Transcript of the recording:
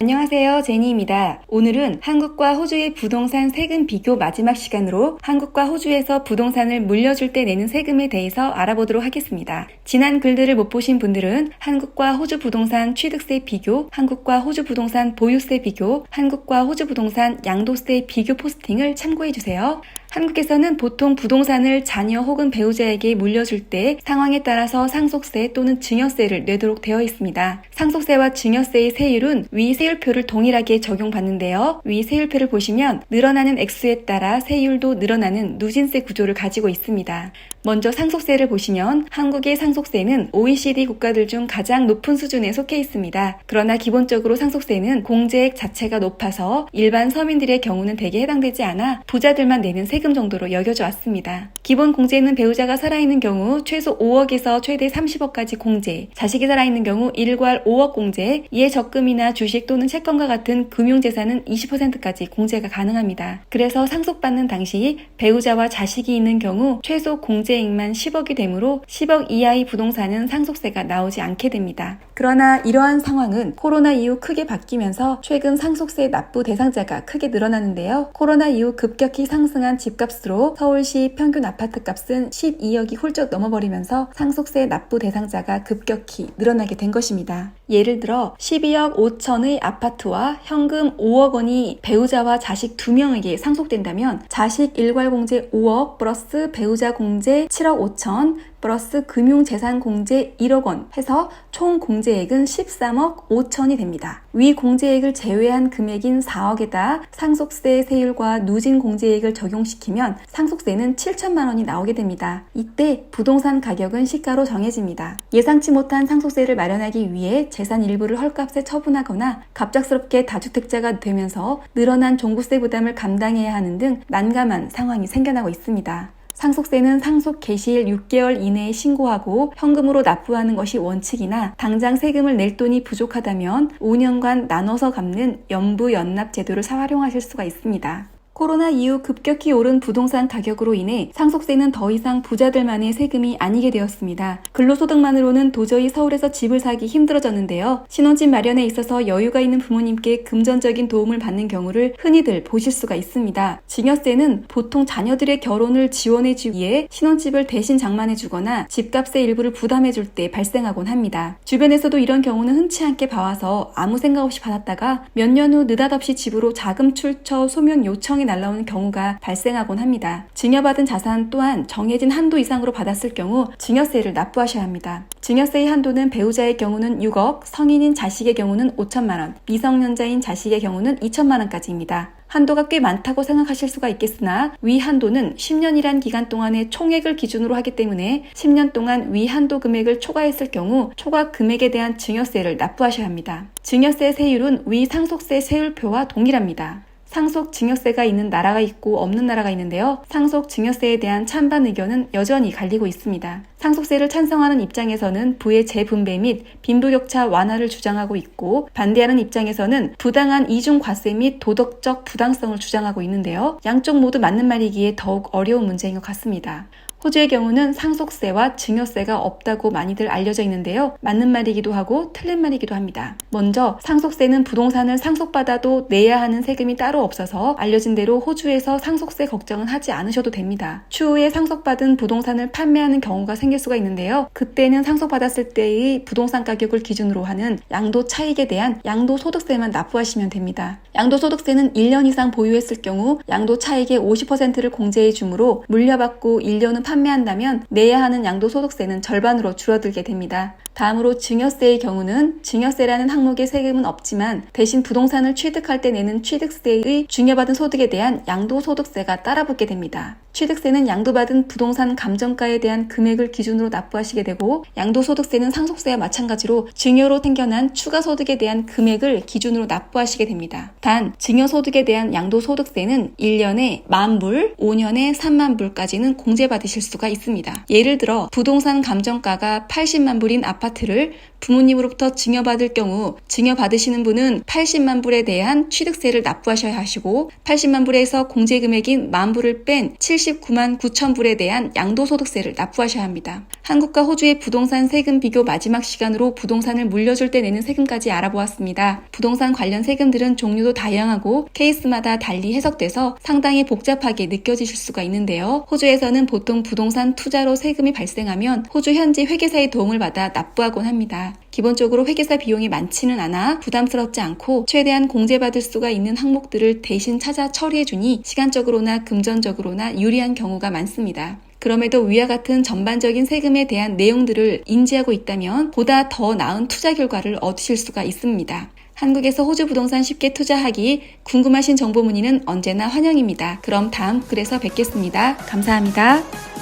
안녕하세요, 제니입니다. 오늘은 한국과 호주의 부동산 세금 비교 마지막 시간으로 한국과 호주에서 부동산을 물려줄 때 내는 세금에 대해서 알아보도록 하겠습니다. 지난 글들을 못 보신 분들은 한국과 호주 부동산 취득세 비교, 한국과 호주 부동산 보유세 비교, 한국과 호주 부동산 양도세 비교 포스팅을 참고해주세요. 한국에서는 보통 부동산을 자녀 혹은 배우자에게 물려줄 때 상황에 따라서 상속세 또는 증여세를 내도록 되어 있습니다. 상속세와 증여세의 세율은 위 세율표를 동일하게 적용받는데요. 위 세율표를 보시면 늘어나는 액수에 따라 세율도 늘어나는 누진세 구조를 가지고 있습니다. 먼저 상속세를 보시면 한국의 상속세는 OECD 국가들 중 가장 높은 수준에 속해 있습니다. 그러나 기본적으로 상속세는 공제액 자체가 높아서 일반 서민들의 경우는 대개 해당되지 않아 부자들만 내는 세금 정도로 여겨져 왔습니다. 기본 공제는 배우자가 살아있는 경우 최소 5억에서 최대 30억까지 공제, 자식이 살아있는 경우 일괄 5억 공제, 이에 적금이나 주식 또는 채권과 같은 금융재산은 20%까지 공제가 가능합니다. 그래서 상속받는 당시 배우자와 자식이 있는 경우 최소 공제액만 10억이 되므로 10억 이하의 부동산은 상속세가 나오지 않게 됩니다. 그러나 이러한 상황은 코로나 이후 크게 바뀌면서 최근 상속세 납부 대상자가 크게 늘어나는데요. 코로나 이후 급격히 상승한 집값으로 서울시 평균 아파트값은 12억이 훌쩍 넘어버리면서 상속세 납부 대상자가 급격히 늘어나게 된 것입니다. 예를 들어 12억 5천의 아파트와 현금 5억 원이 배우자와 자식 2명에게 상속된다면 자식 일괄 공제 5억 플러스 배우자 공제 7억 5천 플러스 금융재산 공제 1억 원 해서 총 공제액은 13억 5천이 됩니다. 위 공제액을 제외한 금액인 4억에다 상속세 세율과 누진 공제액을 적용시키면 상속세는 7천만 원이 나오게 됩니다. 이때 부동산 가격은 시가로 정해집니다. 예상치 못한 상속세를 마련하기 위해 재산 일부를 헐값에 처분하거나 갑작스럽게 다주택자가 되면서 늘어난 종부세 부담을 감당해야 하는 등 난감한 상황이 생겨나고 있습니다. 상속세는 상속 개시일 6개월 이내에 신고하고 현금으로 납부하는 것이 원칙이나 당장 세금을 낼 돈이 부족하다면 5년간 나눠서 갚는 연부연납 제도를 활용하실 수가 있습니다. 코로나 이후 급격히 오른 부동산 가격으로 인해 상속세는 더 이상 부자들만의 세금이 아니게 되었습니다. 근로소득만으로는 도저히 서울에서 집을 사기 힘들어졌는데요. 신혼집 마련에 있어서 여유가 있는 부모님께 금전적인 도움을 받는 경우를 흔히들 보실 수가 있습니다. 증여세는 보통 자녀들의 결혼을 지원해주기 위해 신혼집을 대신 장만해주거나 집값의 일부를 부담해줄 때 발생하곤 합니다. 주변에서도 이런 경우는 흔치 않게 봐와서 아무 생각 없이 받았다가 몇 년 후 느닷없이 집으로 자금 출처 소명 요청이 날라오는 경우가 발생하곤 합니다. 증여받은 자산 또한 정해진 한도 이상으로 받았을 경우 증여세를 납부하셔야 합니다. 증여세의 한도는 배우자의 경우는 6억, 성인인 자식의 경우는 5천만 원, 미성년자인 자식의 경우는 2천만 원까지입니다. 한도가 꽤 많다고 생각하실 수가 있겠으나 위 한도는 10년이란 기간 동안의 총액을 기준으로 하기 때문에 10년 동안 위 한도 금액을 초과했을 경우 초과 금액에 대한 증여세를 납부하셔야 합니다. 증여세 세율은 위 상속세 세율표와 동일합니다. 상속 증여세가 있는 나라가 있고 없는 나라가 있는데요. 상속 증여세에 대한 찬반 의견은 여전히 갈리고 있습니다. 상속세를 찬성하는 입장에서는 부의 재분배 및 빈부격차 완화를 주장하고 있고 반대하는 입장에서는 부당한 이중과세 및 도덕적 부당성을 주장하고 있는데요. 양쪽 모두 맞는 말이기에 더욱 어려운 문제인 것 같습니다. 호주의 경우는 상속세와 증여세가 없다고 많이들 알려져 있는데요. 맞는 말이기도 하고 틀린 말이기도 합니다. 먼저 상속세는 부동산을 상속받아도 내야 하는 세금이 따로 없어서 알려진 대로 호주에서 상속세 걱정은 하지 않으셔도 됩니다. 추후에 상속받은 부동산을 판매하는 경우가 생길 수가 있는데요. 그때는 상속받았을 때의 부동산 가격을 기준으로 하는 양도 차익에 대한 양도소득세만 납부하시면 됩니다. 양도소득세는 1년 이상 보유했을 경우 양도 차익의 50%를 공제해 주므로 물려받고 1년은 판매한다면 내야 하는 양도소득세는 절반으로 줄어들게 됩니다. 다음으로 증여세의 경우는 증여세라는 항목의 세금은 없지만 대신 부동산을 취득할 때 내는 취득세의 증여받은 소득에 대한 양도소득세가 따라붙게 됩니다. 취득세는 양도받은 부동산 감정가에 대한 금액을 기준으로 납부하시게 되고 양도소득세는 상속세와 마찬가지로 증여로 생겨난 추가소득에 대한 금액을 기준으로 납부하시게 됩니다. 단 증여소득에 대한 양도소득세는 1년에 10,000불, 5년에 30,000불까지는 공제받으실 수가 있습니다. 예를 들어 부동산 감정가가 80만 불인 아파트를 부모님으로부터 증여받을 경우 증여받으시는 분은 80만 불에 대한 취득세를 납부하셔야 하시고 80만 불에서 공제금액인 10,000불을 뺀 79만 9천 불에 대한 양도소득세를 납부하셔야 합니다. 한국과 호주의 부동산 세금 비교 마지막 시간으로 부동산을 물려줄 때 내는 세금까지 알아보았습니다. 부동산 관련 세금들은 종류도 다양하고 케이스마다 달리 해석돼서 상당히 복잡하게 느껴지실 수가 있는데요. 호주에서는 보통 부동산 투자로 세금이 발생하면 호주 현지 회계사의 도움을 받아 납부하곤 합니다. 기본적으로 회계사 비용이 많지는 않아 부담스럽지 않고 최대한 공제받을 수가 있는 항목들을 대신 찾아 처리해주니 시간적으로나 금전적으로나 유리한 경우가 많습니다. 그럼에도 위와 같은 전반적인 세금에 대한 내용들을 인지하고 있다면 보다 더 나은 투자 결과를 얻으실 수가 있습니다. 한국에서 호주 부동산 쉽게 투자하기 궁금하신 정보 문의는 언제나 환영입니다. 그럼 다음 글에서 뵙겠습니다. 감사합니다.